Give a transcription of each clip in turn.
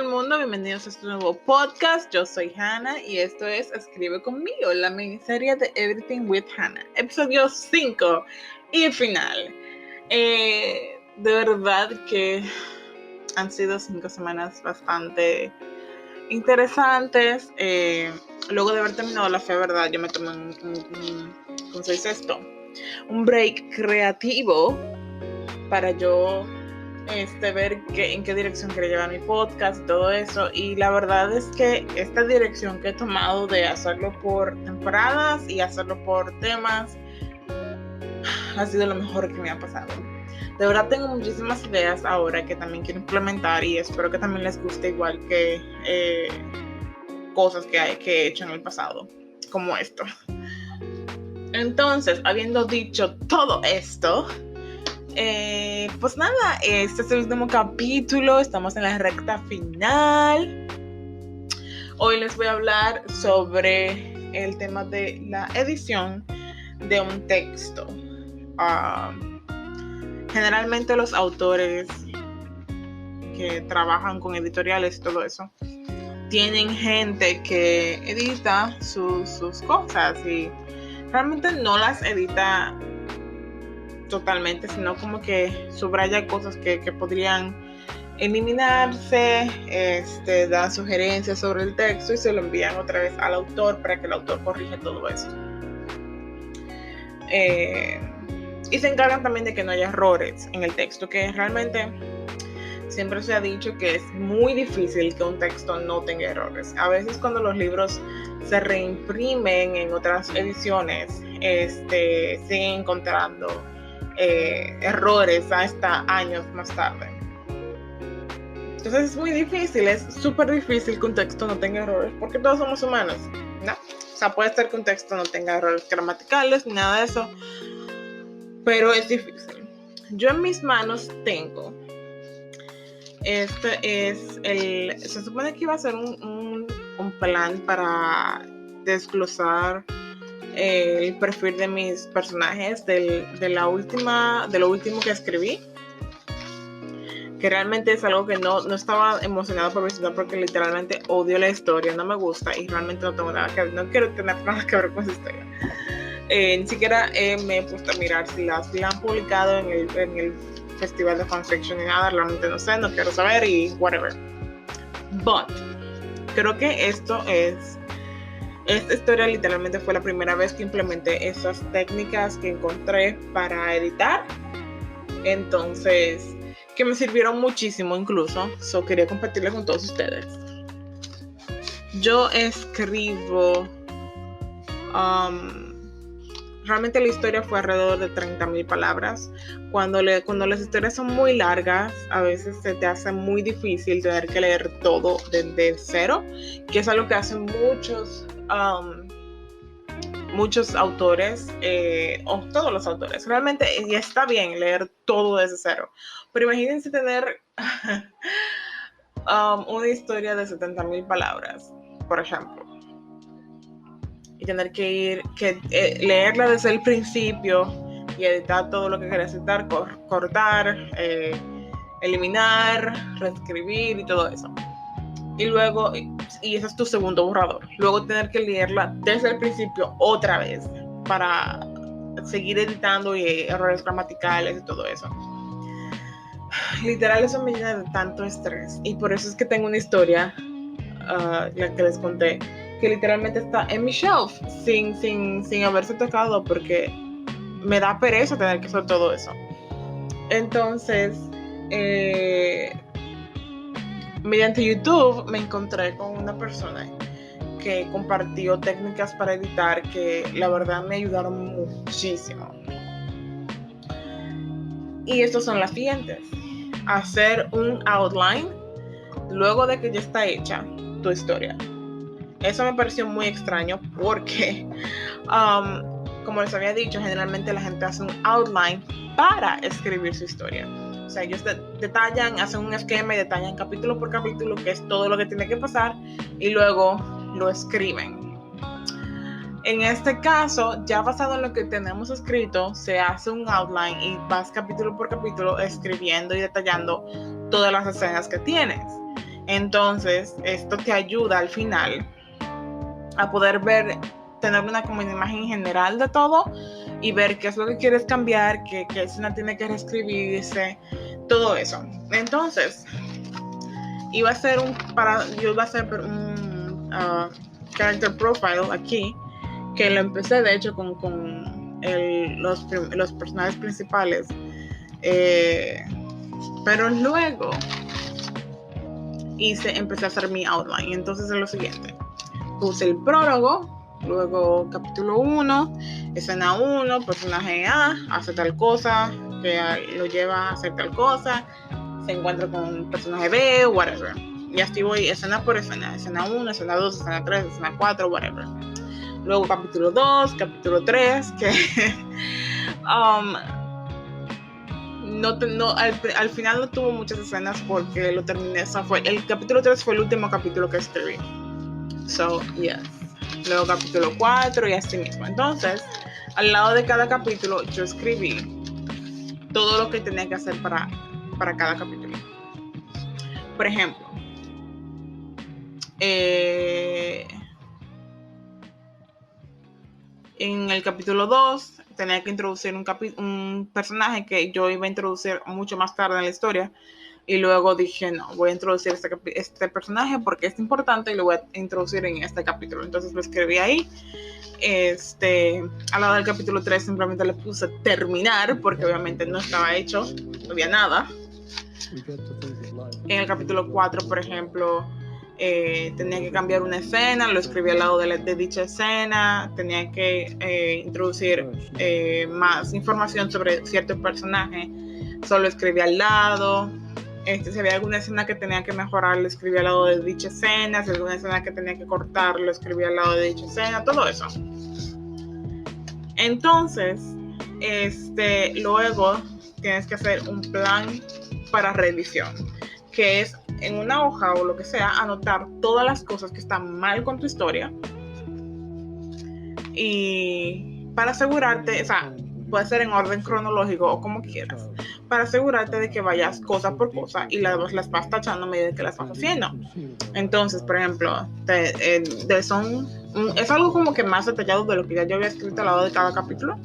el mundo, bienvenidos a este nuevo podcast. Yo soy Hannah y esto es Escribe conmigo, la miniserie de Everything with Hannah, episodio 5 y final. De verdad que han sido 5 semanas bastante interesantes. Luego de haber terminado la fe, ¿verdad? Yo me tomé ¿cómo se dice esto? Un break creativo para yo ver en qué dirección quería llevar mi podcast y todo eso. Y la verdad es que esta dirección que he tomado de hacerlo por temporadas y hacerlo por temas ha sido lo mejor que me ha pasado. De verdad tengo muchísimas ideas ahora que también quiero implementar y espero que también les guste igual que cosas que he hecho en el pasado, como esto. Entonces, habiendo dicho todo esto, pues nada, este es el último capítulo, estamos en la recta final. Hoy les voy a hablar sobre el tema de la edición de un texto. Generalmente los autores que trabajan con editoriales y todo eso tienen gente que edita sus cosas y realmente no las edita totalmente, sino como que subraya cosas que podrían eliminarse, da sugerencias sobre el texto y se lo envían otra vez al autor para que el autor corrija todo eso. Y se encargan también de que no haya errores en el texto, que realmente siempre se ha dicho que es muy difícil que un texto no tenga errores. A veces cuando los libros se reimprimen en otras ediciones, siguen encontrando errores hasta años más tarde. Entonces es muy difícil, es súper difícil que un texto no tenga errores, porque todos somos humanos, ¿no? O sea, puede ser que un texto no tenga errores gramaticales ni nada de eso, pero es difícil. Yo en mis manos tengo, se supone que iba a ser un plan para desglosar el perfil de mis personajes de lo último que escribí, que realmente es algo que no estaba emocionada por visitar porque literalmente odio la historia, no me gusta y realmente no quiero tener nada que ver con esa historia. Ni siquiera me he puesto a mirar si la han publicado en el festival de fanfiction ni nada, realmente no sé, no quiero saber y whatever. But creo que esta historia literalmente fue la primera vez que implementé esas técnicas que encontré para editar. Entonces, que me sirvieron muchísimo incluso. Quería compartirles con todos ustedes. Yo escribo... realmente la historia fue alrededor de 30,000 palabras. Cuando las historias son muy largas, a veces se te hace muy difícil tener que leer todo desde cero, que es algo que hacen muchos autores, o todos los autores. Realmente, y está bien leer todo desde cero, pero imagínense tener una historia de 70,000 palabras, por ejemplo, y tener que leerla desde el principio y editar todo lo que querías editar, cortar, eliminar, reescribir y todo eso. Y luego, y ese es tu segundo borrador. Luego tener que leerla desde el principio otra vez para seguir editando y errores gramaticales y todo eso. Literal, eso me llena de tanto estrés. Y por eso es que tengo una historia, la que les conté, que literalmente está en mi shelf sin haberse tocado porque me da pereza tener que hacer todo eso. Entonces, mediante YouTube me encontré con una persona que compartió técnicas para editar que la verdad me ayudaron muchísimo. Y estas son las siguientes: hacer un outline luego de que ya está hecha tu historia. Eso me pareció muy extraño porque, como les había dicho, generalmente la gente hace un outline para escribir su historia. O sea, ellos detallan, hacen un esquema y detallan capítulo por capítulo qué es todo lo que tiene que pasar y luego lo escriben. En este caso, ya basado en lo que tenemos escrito, se hace un outline y vas capítulo por capítulo escribiendo y detallando todas las escenas que tienes. Entonces, esto te ayuda al final a poder tener como una imagen general de todo y ver qué es lo que quieres cambiar, qué escena tiene que reescribirse, todo eso. Entonces, yo iba a hacer un character profile aquí, que lo empecé de hecho con los personajes principales, pero luego empecé a hacer mi outline. Entonces es lo siguiente: puse el prólogo, luego capítulo 1, escena 1, personaje A hace tal cosa, que lo lleva a hacer tal cosa, se encuentra con personaje B, whatever. Y así voy escena por escena: escena 1, escena 2, escena 3, escena 4, whatever. Luego capítulo 2, capítulo 3, que al final no tuvo muchas escenas porque lo terminé. El capítulo 3 fue el último capítulo que escribí. So, yes. Luego capítulo 4 y así mismo. Entonces, al lado de cada capítulo yo escribí todo lo que tenía que hacer para cada capítulo. Por ejemplo, en el capítulo 2 tenía que introducir un personaje que yo iba a introducir mucho más tarde en la historia, y luego dije, no, voy a introducir este personaje porque es importante y lo voy a introducir en este capítulo. Entonces lo escribí ahí. Al lado del capítulo 3 simplemente le puse terminar porque obviamente no estaba hecho, no había nada. En el capítulo 4, por ejemplo, tenía que cambiar una escena, lo escribí al lado de dicha escena. Tenía que introducir más información sobre cierto personaje, solo escribí al lado. Si había alguna escena que tenía que mejorar, lo escribí al lado de dicha escena. Si alguna escena que tenía que cortar, lo escribí al lado de dicha escena, todo eso. Entonces, luego tienes que hacer un plan para reedición, que es en una hoja o lo que sea, anotar todas las cosas que están mal con tu historia, y para asegurarte, o sea, puede ser en orden cronológico o como quieras, para asegurarte de que vayas cosa por cosa y las vas tachando a medida que las vas haciendo. Entonces, por ejemplo, es algo como que más detallado de lo que ya yo había escrito al lado de cada capítulo.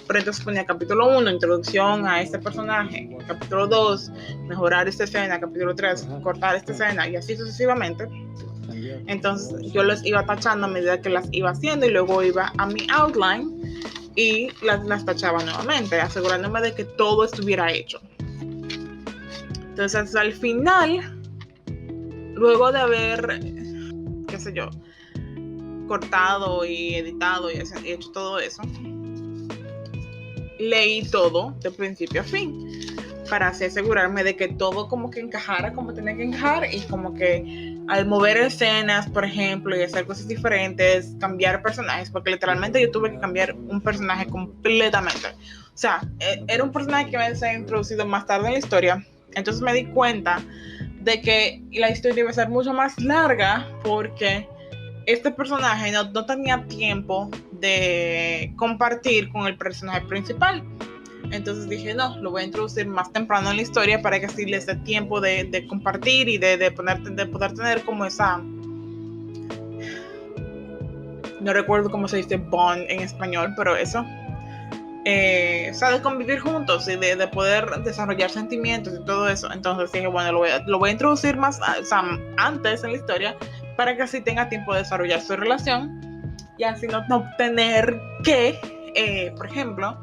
Pero entonces ponía capítulo 1, introducción a este personaje; capítulo 2, mejorar esta escena; capítulo 3, cortar esta escena, y así sucesivamente. Entonces yo las iba tachando a medida que las iba haciendo, y luego iba a mi outline y las tachaba nuevamente, asegurándome de que todo estuviera hecho. Entonces al final, luego de haber, qué sé yo, cortado y editado y hecho todo eso, leí todo de principio a fin para así asegurarme de que todo como que encajara como tenía que encajar, y como que al mover escenas, por ejemplo, y hacer cosas diferentes, cambiar personajes, porque literalmente yo tuve que cambiar un personaje completamente. O sea, era un personaje que me había introducido más tarde en la historia. Entonces me di cuenta de que la historia iba a ser mucho más larga porque este personaje no tenía tiempo de compartir con el personaje principal. Entonces dije, no, lo voy a introducir más temprano en la historia para que así les dé tiempo de compartir y de poder tener como esa, no recuerdo cómo se dice bond en español, pero eso, o sea, de convivir juntos y de poder desarrollar sentimientos y todo eso. Entonces dije, bueno, lo voy a introducir más, o sea, antes en la historia, para que así tenga tiempo de desarrollar su relación y así no tener que, por ejemplo,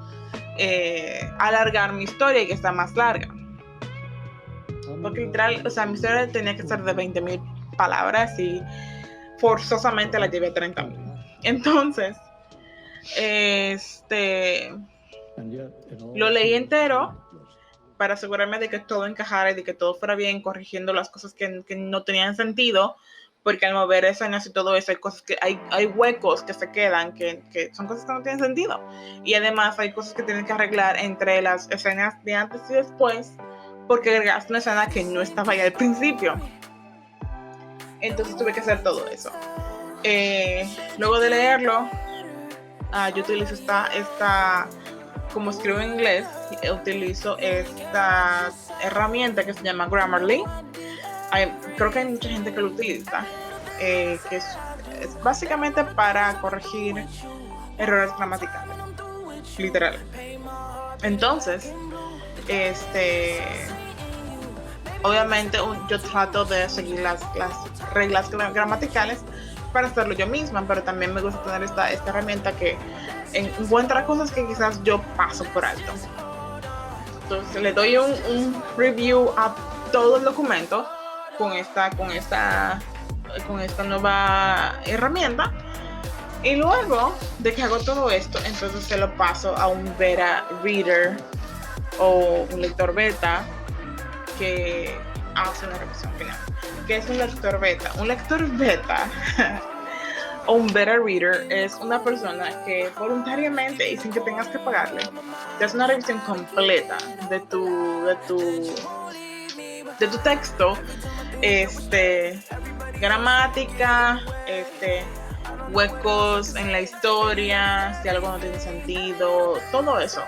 alargar mi historia y que está más larga. Porque literal, o sea, mi historia tenía que ser de 20,000 palabras y forzosamente la llevé a 30,000. Entonces, lo leí entero para asegurarme de que todo encajara y de que todo fuera bien, corrigiendo las cosas que no tenían sentido, porque al mover escenas y todo eso, hay cosas hay huecos que se quedan, que son cosas que no tienen sentido. Y además hay cosas que tienen que arreglar entre las escenas de antes y después, porque agregaste una escena que no estaba ahí al principio. Entonces tuve que hacer todo eso. Luego de leerlo, yo utilizo esta, como escribo en inglés, utilizo esta herramienta que se llama Grammarly, creo que hay mucha gente que lo utiliza, que es básicamente para corregir errores gramaticales, literal. Entonces, obviamente yo trato de seguir las reglas gramaticales para hacerlo yo misma, pero también me gusta tener esta herramienta que encuentra cosas que quizás yo paso por alto. Entonces le doy un review a todo el documento con esta nueva herramienta, y luego de que hago todo esto, entonces se lo paso a un beta reader o un lector beta que hace una revisión final. ¿Qué es un lector beta? Un lector beta o un beta reader es una persona que voluntariamente y sin que tengas que pagarle te hace una revisión completa de tu texto, gramática, huecos en la historia, si algo no tiene sentido, todo eso,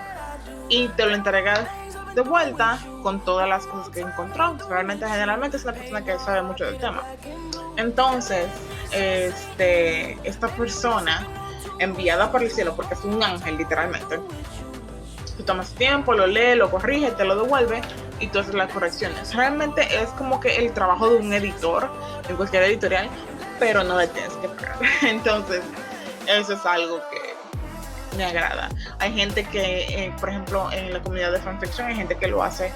y te lo entrega de vuelta con todas las cosas que encontró. Realmente, generalmente es una persona que sabe mucho del tema. Entonces, esta persona enviada por el cielo, porque es un ángel literalmente, tú tomas tiempo, lo lee, lo corrige, te lo devuelve y tú haces las correcciones. Realmente es como que el trabajo de un editor en cualquier editorial, pero no le tienes que pagar. Entonces, eso es algo que me agrada. Hay gente que, por ejemplo, en la comunidad de fanfiction, hay gente que lo hace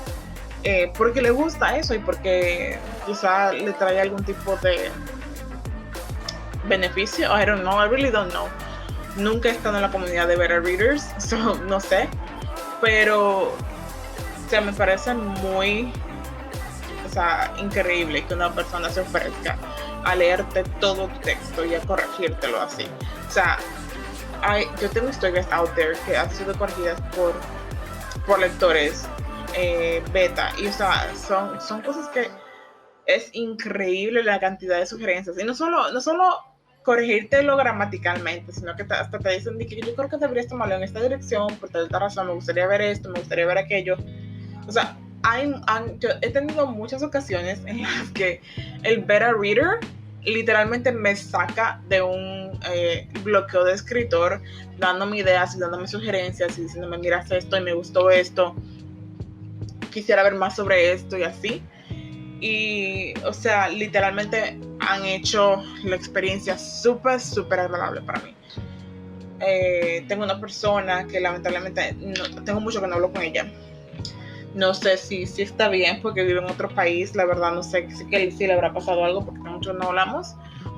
porque le gusta eso y porque quizá le trae algún tipo de beneficio. I don't know, I really don't know. Nunca he estado en la comunidad de beta readers, so no sé, pero o sea, me parece muy, o sea, increíble que una persona se ofrezca a leerte todo tu texto y a corregírtelo así. O sea, yo tengo historias out there que han sido corregidas por lectores beta, y o sea, son cosas que es increíble la cantidad de sugerencias, y no solo corregírtelo gramaticalmente, sino que hasta te dicen que yo creo que deberías tomarlo en esta dirección, por tal razón, me gustaría ver esto, me gustaría ver aquello. O sea, yo he tenido muchas ocasiones en las que el beta reader literalmente me saca de un bloqueo de escritor, dándome ideas y dándome sugerencias y diciéndome, mira esto y me gustó esto, quisiera ver más sobre esto y así. Y, o sea, literalmente han hecho la experiencia súper, súper agradable para mí. Tengo una persona que lamentablemente tengo mucho que no hablo con ella. No sé si está bien porque vive en otro país. La verdad no sé si le habrá pasado algo porque mucho no hablamos.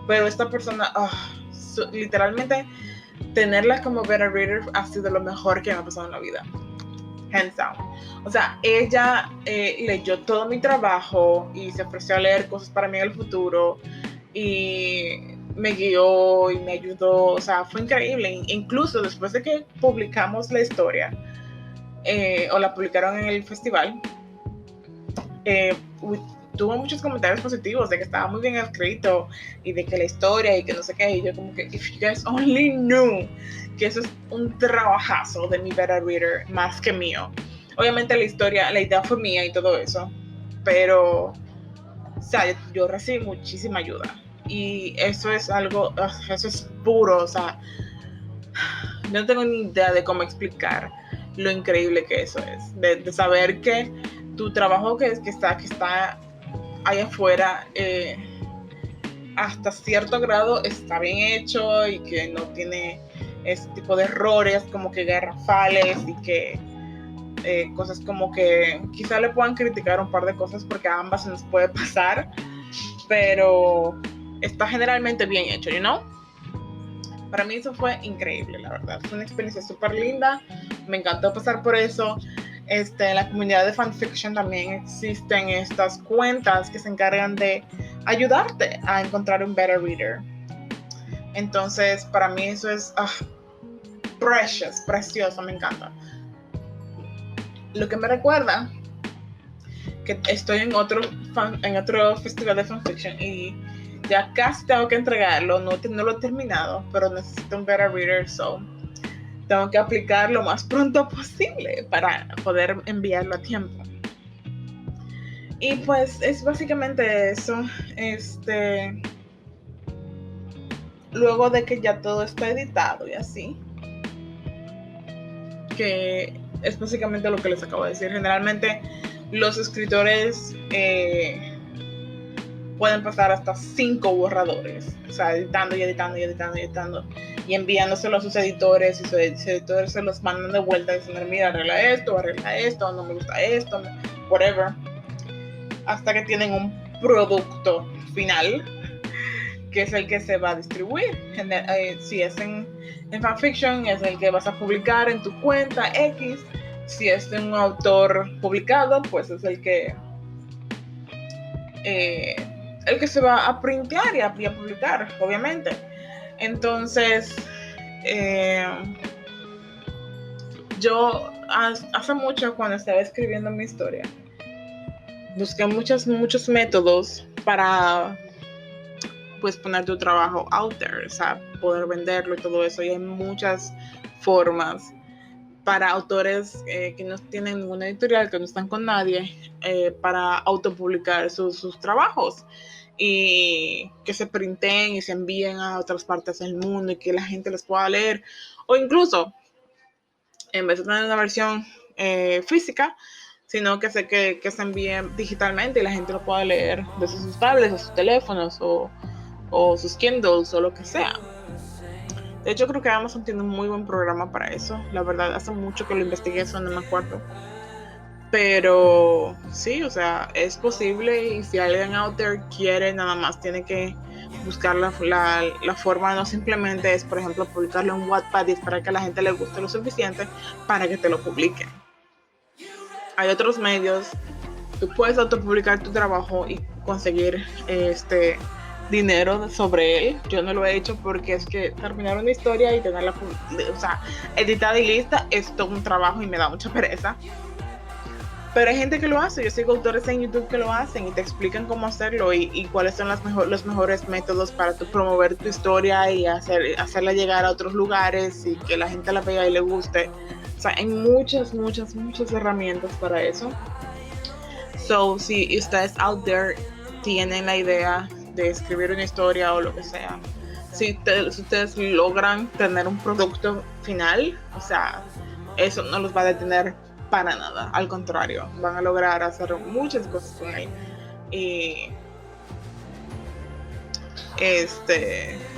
Pero esta persona, literalmente, tenerla como beta reader ha sido lo mejor que me ha pasado en la vida. Hands down. O sea, ella leyó todo mi trabajo y se ofreció a leer cosas para mí en el futuro y me guió y me ayudó. O sea, fue increíble. Incluso después de que publicamos la historia o la publicaron en el festival, tuvo muchos comentarios positivos de que estaba muy bien escrito y de que la historia y que no sé qué, y yo como que if you guys only knew que eso es un trabajazo de mi beta reader más que mío. Obviamente la idea fue mía y todo eso, pero o sea, yo recibí muchísima ayuda y eso es algo, eso es puro, o sea, no tengo ni idea de cómo explicar lo increíble que eso es, de saber que tu trabajo que está allá afuera hasta cierto grado está bien hecho y que no tiene ese tipo de errores como que garrafales y que cosas como que quizá le puedan criticar un par de cosas porque a ambas se nos puede pasar, pero está generalmente bien hecho, you know? Para mí eso fue increíble, la verdad. Fue una experiencia súper linda. Me encantó pasar por eso. En la comunidad de fanfiction también existen estas cuentas que se encargan de ayudarte a encontrar un beta reader. Entonces, para mí eso es precioso, me encanta. Lo que me recuerda que estoy en otro festival de fanfiction y ya casi tengo que entregarlo, no lo he terminado, pero necesito un beta reader, so tengo que aplicar lo más pronto posible para poder enviarlo a tiempo. Y pues es básicamente eso. Luego de que ya todo está editado y así, que es básicamente lo que les acabo de decir. Generalmente los escritores pueden pasar hasta 5 borradores, o sea, editando y editando y editando y editando, y enviándoselo a sus editores, y sus editores se los mandan de vuelta diciendo, mira, arregla esto, no me gusta esto, whatever, hasta que tienen un producto final, que es el que se va a distribuir. Si es en fanfiction, es el que vas a publicar en tu cuenta X. Si es de un autor publicado, pues es el que se va a printear y a publicar, obviamente. Entonces, yo hace mucho, cuando estaba escribiendo mi historia, busqué muchos métodos para pues poner tu trabajo out there, o sea, poder venderlo y todo eso. Y hay muchas formas para autores que no tienen ninguna editorial, que no están con nadie, para autopublicar sus trabajos y que se printen y se envíen a otras partes del mundo y que la gente los pueda leer, o incluso en vez de tener una versión física, sino que se envíen digitalmente y la gente lo pueda leer desde sus tablets o sus teléfonos o sus Kindles o lo que sea. De hecho, creo que Amazon tiene un muy buen programa para eso. La verdad, hace mucho que lo investigué, eso no me acuerdo. Pero sí, o sea, es posible, y si alguien out there quiere, nada más tiene que buscar la forma. No simplemente es, por ejemplo, publicarlo en Wattpad y esperar que a la gente le guste lo suficiente para que te lo publiquen. Hay otros medios. Tú puedes autopublicar tu trabajo y conseguir dinero sobre él. Yo no lo he hecho porque es que terminar una historia y tenerla, o sea, editada y lista es todo un trabajo y me da mucha pereza. Pero hay gente que lo hace. Yo sigo autores en YouTube que lo hacen y te explican cómo hacerlo y cuáles son los mejores métodos para promover tu historia y hacerla llegar a otros lugares y que la gente la vea y le guste. O sea, hay muchas herramientas para eso. So, si ustedes out there tienen la idea de escribir una historia o lo que sea, si ustedes logran tener un producto final, o sea, eso no los va a detener para nada. Al contrario, van a lograr hacer muchas cosas con él y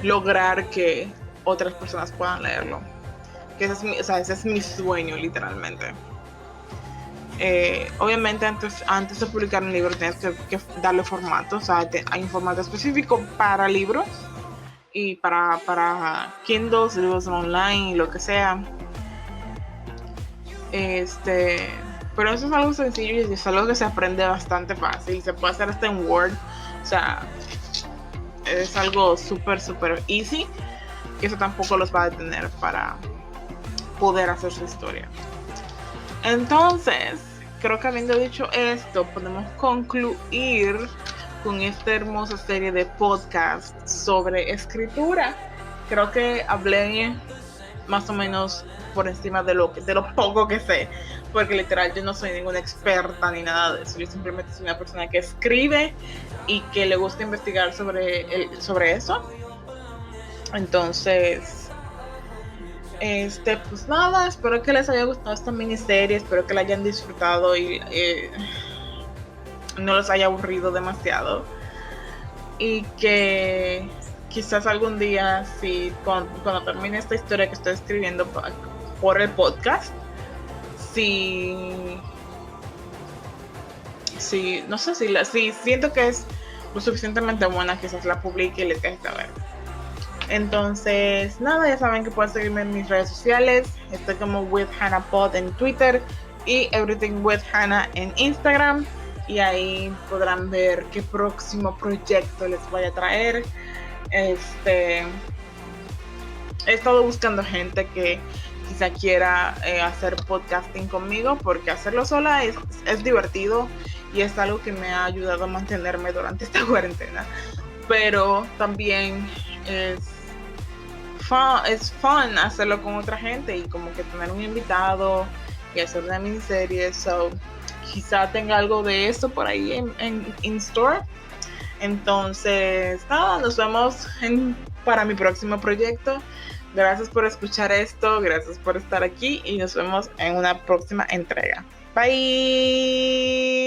lograr que otras personas puedan leerlo. Que ese es mi sueño, literalmente. Obviamente antes de publicar un libro tienes que darle formato. O sea, hay un formato específico para libros y para Kindles, libros online y lo que sea. Pero eso es algo sencillo y es algo que se aprende bastante fácil. Se puede hacer hasta en Word. O sea, es algo súper easy, y eso tampoco los va a detener para poder hacer su historia. Entonces, creo que habiendo dicho esto, podemos concluir con esta hermosa serie de podcast sobre escritura. Creo que hablé más o menos por encima de lo poco que sé, porque literal yo no soy ninguna experta ni nada de eso. Yo simplemente soy una persona que escribe y que le gusta investigar sobre eso. Entonces, pues nada, espero que les haya gustado esta miniserie, espero que la hayan disfrutado y no les haya aburrido demasiado, y que quizás algún día, si cuando termine esta historia que estoy escribiendo por el podcast, si no sé, si siento que es lo suficientemente buena, quizás la publique y les deje saber. Entonces, nada, ya saben que pueden seguirme en mis redes sociales. Estoy como with Hannah Pod en Twitter y Everything with Hannah en Instagram. Y ahí podrán ver qué próximo proyecto les voy a traer. He estado buscando gente que quizá quiera hacer podcasting conmigo, porque hacerlo sola es divertido y es algo que me ha ayudado a mantenerme durante esta cuarentena. Pero también es fun hacerlo con otra gente y como que tener un invitado y hacer una miniserie. So, quizá tenga algo de esto por ahí en store. Entonces, nada, nos vemos para mi próximo proyecto. Gracias por escuchar esto, gracias por estar aquí y nos vemos en una próxima entrega. Bye.